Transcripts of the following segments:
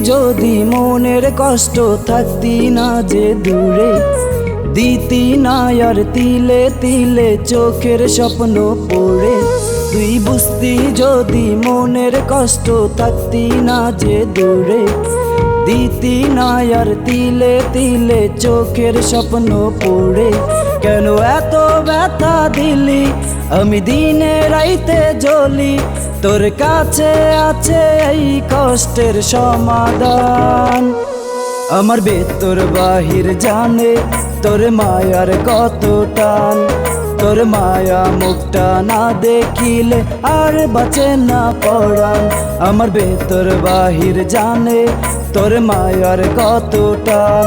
যদি মনের কষ্ট থাকতি না যে দূরে, দিতি না আর তিলে তিলে চোখের স্বপ্ন পড়ে। তুই বুঝতি যদি মনের কষ্ট থাকতি না যে দূরে, দিতি না আর তিলে তিলে চোখের স্বপ্ন পড়ে। কেন এত ব্যথা দিলি, আমি দিনে রাইতে জ্বলি, তোর কাছে আছে এই কষ্টের সমাধান। আমার ভেতর বাহির জানে তোর মায়ার কত টান, তোর মায়া মুখটা না দেখিলে আর বাঁচে না পরাণ। আমার ভেতর বাহির জানে তোর মায়ার কত টান,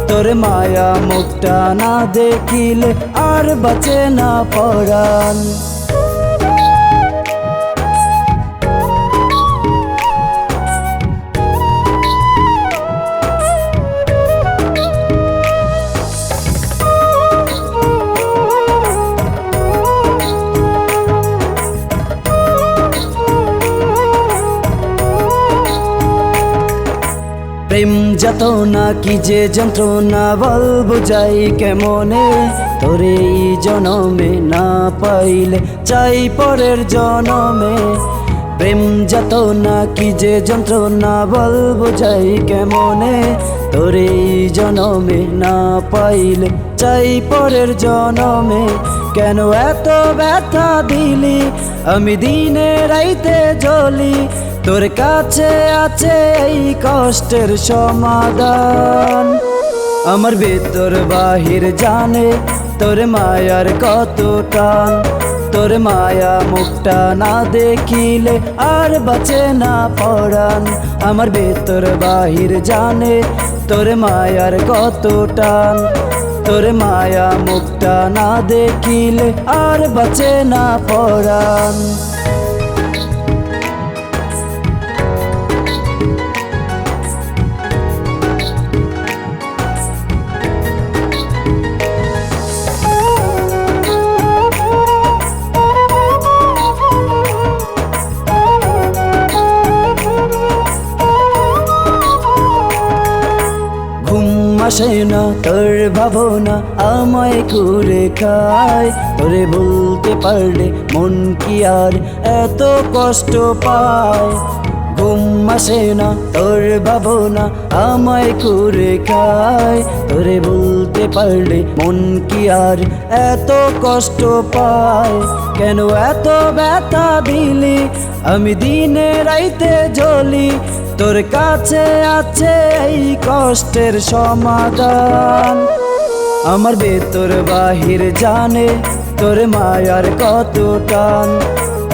তোর মায়া মুখটা না দেখিলে আর বাঁচে না পরাণ। প্রেম যাতনা কি যে যন্ত্রণা বলবো যাই কেমনে, তোরে এই জনমে না পাইলে চাই পরের জনমে। প্রেম যাতনা কি যে যন্ত্রণা বলবো যাই কেমনে, তোরে এই জনমে না পাইলে চাই পরের জনমে। কেন এত ব্যথা দিলি, আমি দিনে রাইতে জ্বলি, তোর কাছে আছে এই কষ্টের সমাধান। আমার ভেতর বাহির জানে তোর মায়ার কত টান, তোর মায়া মুখটা না দেখিলে আর বাঁচে না পরাণ। আমার ভেতর বাহির জানে তোর মায়ার কত টান, তোর মায়া মুখটা না দেখিলে আর বাঁচে না পরাণ। আসে না তোর ভাবনা আমায় করে খায়, তোরে বলতে পারলে মন কি আর এত কষ্ট পায়। ঘুম আসে না তোর ভাবনা আমায় করে খায়, তোরে বলতে পারলে মন কি আর এত কষ্ট পায়। কেন এত ব্যথা দিলি, আমি দিনে রাইতে জ্বলি, তোর কাছে আছে এই কষ্টের সমাধান। আমার ভেতর বাহির জানে তোর মায়ার কত টান,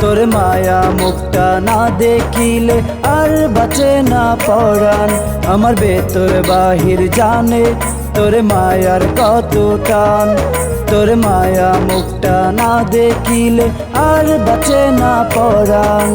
তোর মায়া মুখটা না দেখিলে আর বাঁচে না পরাণ। আমার ভেতর বাহির জানে তোর মায়ার কত টান, তোর মায়া মুখটা না দেখিলে আর বাঁচে না পরাণ।